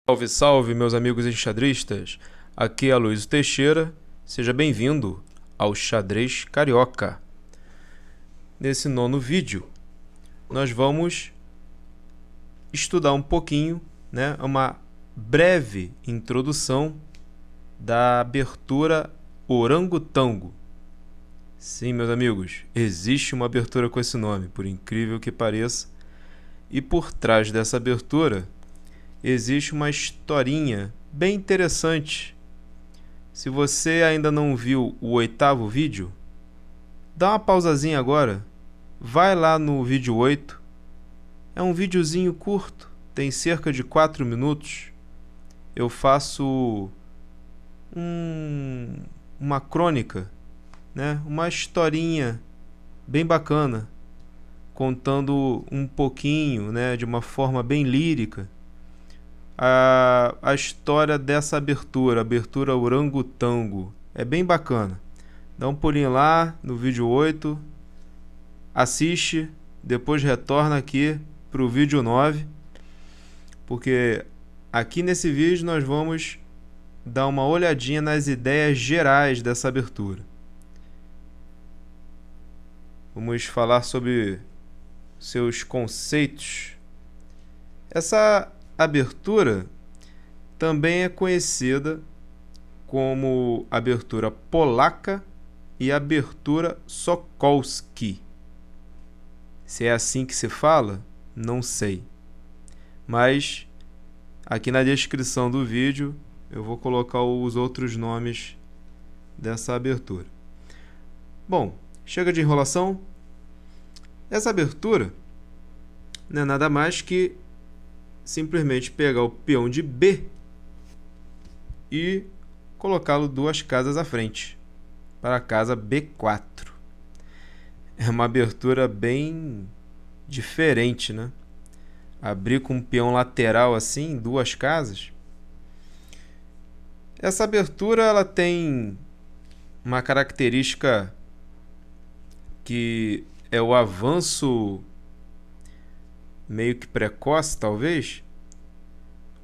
Salve, salve, meus amigos enxadristas! Aqui é Aloysio Teixeira, seja bem-vindo ao Xadrez Carioca. Nesse nono vídeo, nós vamos estudar um pouquinho, uma breve introdução da abertura Orangotango. Sim, meus amigos, existe uma abertura com esse nome, por incrível que pareça, e por trás dessa abertura existe uma historinha bem interessante. Se você ainda não viu o 8º vídeo, dá uma pausazinha agora, vai lá no vídeo 8. É um videozinho curto, tem cerca de 4 minutos. Eu faço uma crônica, uma historinha bem bacana, contando um pouquinho, de uma forma bem lírica, a história dessa abertura Orangotango. É bem bacana. Dá um pulinho lá no vídeo 8, assiste, depois retorna aqui para o vídeo 9, porque aqui nesse vídeo nós vamos dar uma olhadinha nas ideias gerais dessa abertura. Vamos falar sobre seus conceitos. Essa abertura também é conhecida como abertura polaca e abertura Sokolski. Se é assim que se fala, não sei. Mas aqui na descrição do vídeo eu vou colocar os outros nomes dessa abertura. Bom, chega de enrolação. Essa abertura não é nada mais que simplesmente pegar o peão de B e colocá-lo 2 casas à frente, para a casa B4. É uma abertura bem diferente, Abrir com um peão lateral assim, 2 casas. Essa abertura ela tem uma característica que é o avanço meio que precoce, talvez.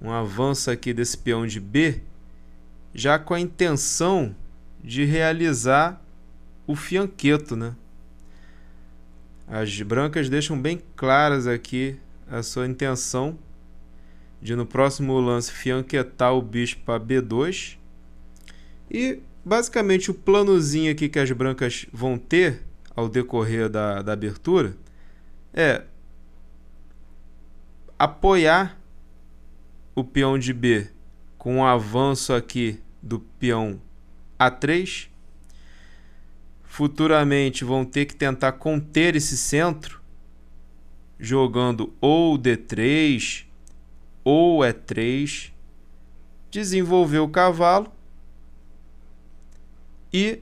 Um avanço aqui desse peão de B, já com a intenção de realizar o fianqueto, As brancas deixam bem claras aqui a sua intenção de no próximo lance fianquetar o bispo para B2. E basicamente o planozinho aqui que as brancas vão ter ao decorrer da abertura é apoiar o peão de B com o avanço aqui do peão A3. Futuramente vão ter que tentar conter esse centro, jogando ou D3 ou E3, desenvolver o cavalo e,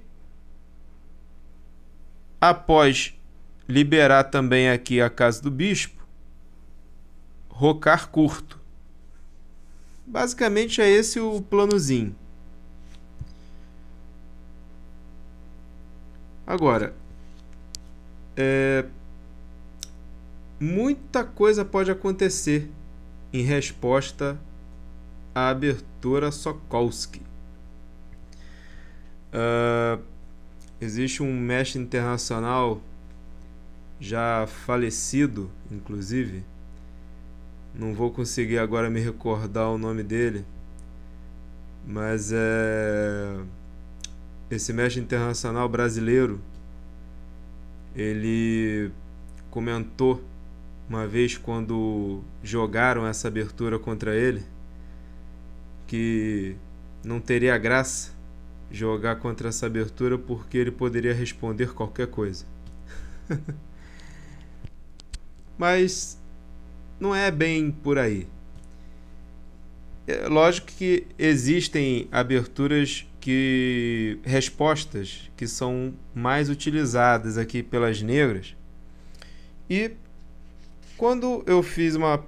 após liberar também aqui a casa do bispo, rocar curto. Basicamente é esse o planozinho. Agora, muita coisa pode acontecer em resposta à abertura Sokolski. Existe um mestre internacional já falecido, inclusive, não vou conseguir agora me recordar o nome dele, mas esse mestre internacional brasileiro, ele comentou uma vez quando jogaram essa abertura contra ele, que não teria graça jogar contra essa abertura porque ele poderia responder qualquer coisa. Mas não é bem por aí. É lógico que existem respostas que são mais utilizadas aqui pelas negras. E quando eu fiz uma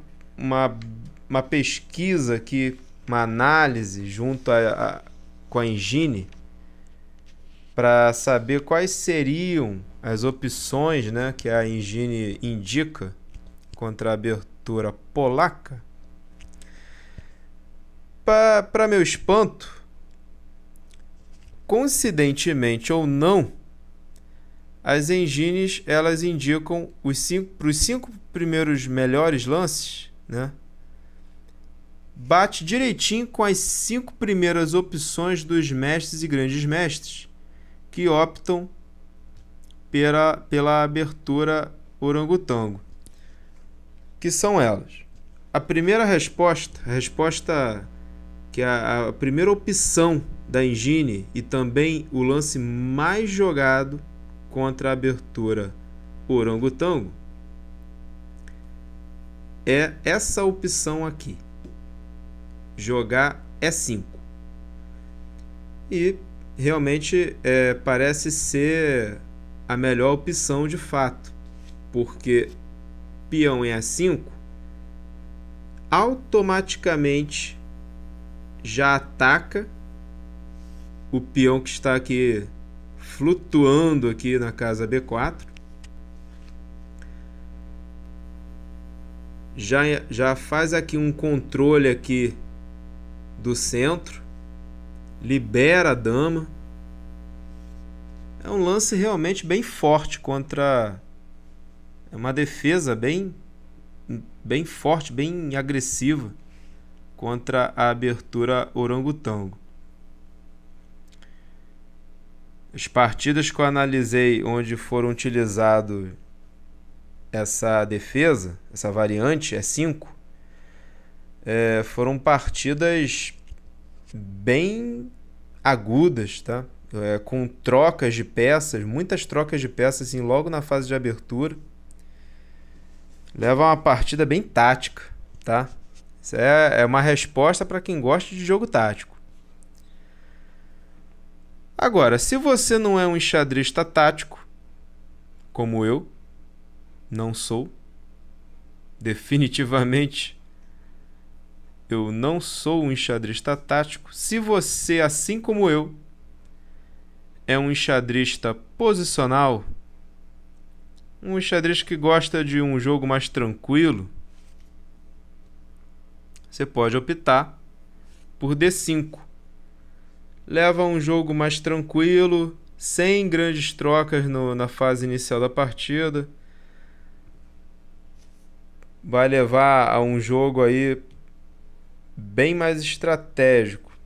pesquisa aqui, uma análise junto com a Engine, para saber quais seriam as opções, que a Engine indica contra a abertura polaca, Para meu espanto, coincidentemente ou não, as engines elas indicam para os 5 primeiros melhores lances, né? Bate direitinho com as 5 primeiras opções dos mestres e grandes mestres que optam pela abertura orangotango, que são elas. A primeira resposta, que é a primeira opção da engine e também o lance mais jogado contra a abertura orangotango, é essa opção aqui, jogar E5. E realmente parece ser a melhor opção de fato, porque peão em E5 automaticamente já ataca o peão que está aqui flutuando aqui na casa B4. Já faz aqui um controle aqui do centro, libera a dama. É um lance realmente bem forte contra... É uma defesa bem forte, bem agressiva contra a abertura orangotango. As partidas que eu analisei onde foram utilizados essa defesa, essa variante E5, foram partidas bem agudas, tá? Com trocas de peças, muitas trocas de peças assim, logo na fase de abertura. Leva uma partida bem tática, tá? Isso é uma resposta para quem gosta de jogo tático. Agora, se você não é um enxadrista tático, como eu, não sou, definitivamente eu não sou um enxadrista tático. Se você, assim como eu, é um enxadrista posicional, um enxadrista que gosta de um jogo mais tranquilo, você pode optar por D5. Leva um jogo mais tranquilo, sem grandes trocas na fase inicial da partida. Vai levar a um jogo aí bem mais estratégico,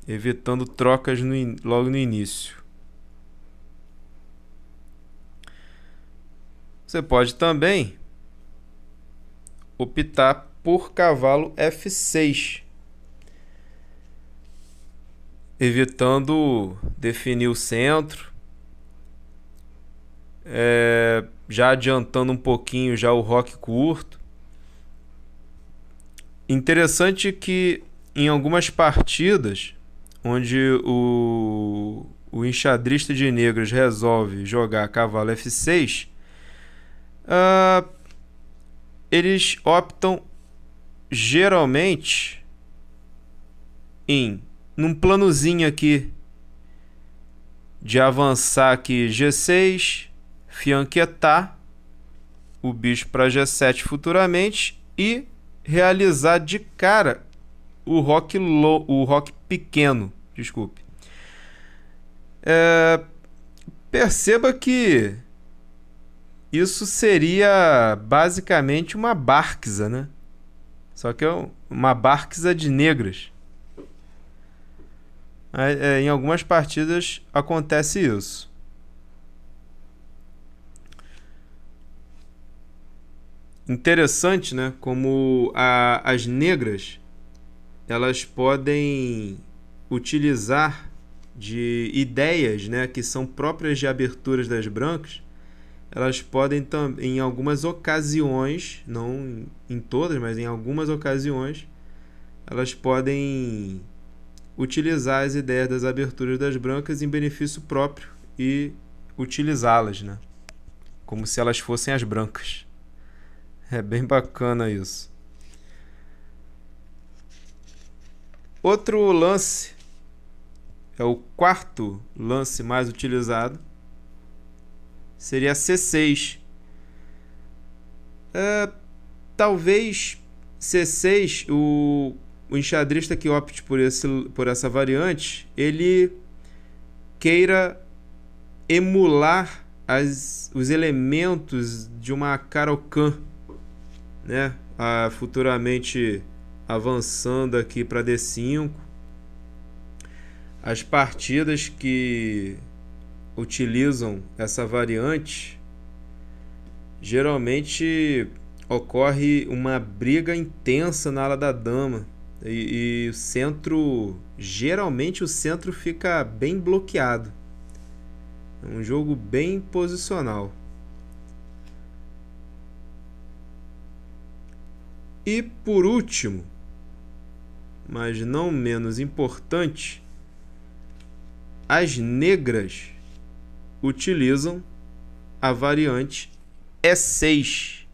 evitando trocas logo no início. Você pode também optar por cavalo F6, evitando definir o centro, já adiantando um pouquinho já o roque curto. Interessante que em algumas partidas onde o enxadrista de negros resolve jogar cavalo F6, eles optam geralmente num planozinho aqui de avançar aqui G6, fianquetar o bicho para G7 futuramente e realizar de cara o roque pequeno, desculpe. Perceba que isso seria basicamente uma Barksa, né? Só que é uma Barksa de negras. Em algumas partidas acontece isso. Interessante, né? Como as negras elas podem utilizar de ideias, né, que são próprias de aberturas das brancas. Elas podem em algumas ocasiões, não em todas, mas em algumas ocasiões, elas podem utilizar as ideias das aberturas das brancas em benefício próprio e utilizá-las, né, como se elas fossem as brancas. É bem bacana isso. Outro lance, é o quarto lance mais utilizado, seria C6. Talvez C6, o enxadrista que opte por essa variante, ele queira emular os elementos de uma Caro-Kann, né? Futuramente avançando aqui para D5. As partidas que utilizam essa variante, geralmente ocorre uma briga intensa na ala da dama e o centro, geralmente o centro fica bem bloqueado. É um jogo bem posicional. E por último, mas não menos importante, as negras utilizam a variante E6,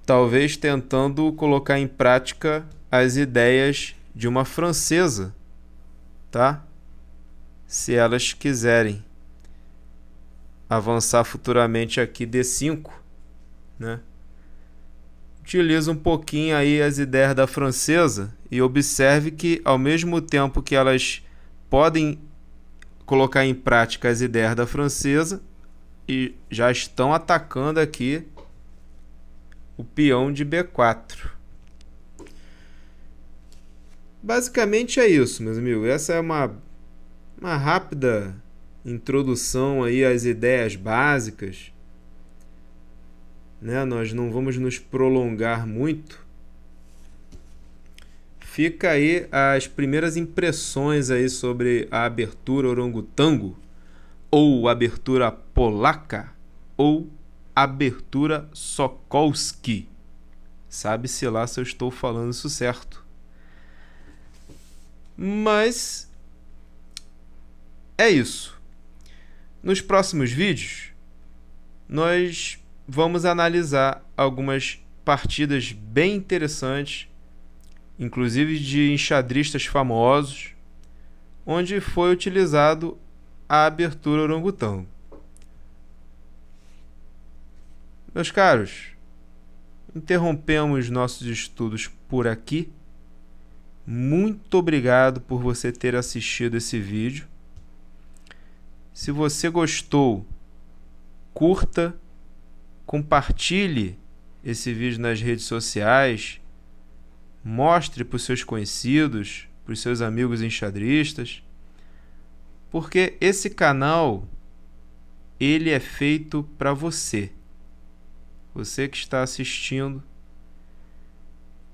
talvez tentando colocar em prática as ideias de uma francesa, tá? Se elas quiserem avançar futuramente aqui D5, né? Utiliza um pouquinho aí as ideias da francesa e observe que, ao mesmo tempo que elas podem colocar em prática as ideias da francesa, e já estão atacando aqui o peão de B4. Basicamente é isso, meus amigos. Essa é uma rápida introdução aí às ideias básicas, né? Nós não vamos nos prolongar muito. Fica aí as primeiras impressões aí sobre a abertura orangotango, ou abertura polaca, ou abertura Sokolski. Sabe-se lá se eu estou falando isso certo. Mas é isso. Nos próximos vídeos, nós vamos analisar algumas partidas bem interessantes, inclusive de enxadristas famosos, onde foi utilizado a abertura orangotango. Meus caros, interrompemos nossos estudos por aqui. Muito obrigado por você ter assistido esse vídeo. Se você gostou, curta, compartilhe esse vídeo nas redes sociais, mostre para os seus conhecidos, para os seus amigos enxadristas, porque esse canal, ele é feito para você. Você que está assistindo,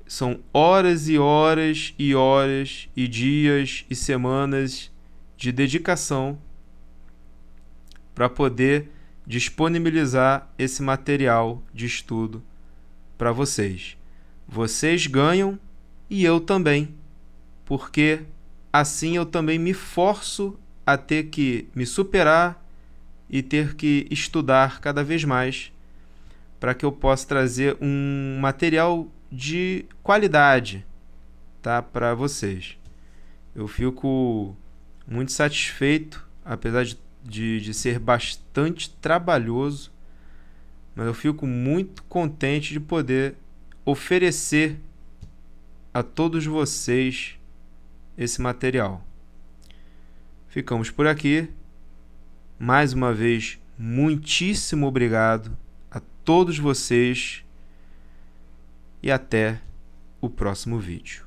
são horas e horas e horas e dias e semanas de dedicação para poder disponibilizar esse material de estudo para vocês. Vocês ganham e eu também, porque assim eu também me forço a ter que me superar e ter que estudar cada vez mais para que eu possa trazer um material de qualidade, tá, para vocês. Eu fico muito satisfeito, apesar de ser bastante trabalhoso, mas eu fico muito contente de poder oferecer a todos vocês esse material. Ficamos por aqui. Mais uma vez, muitíssimo obrigado a todos vocês e até o próximo vídeo.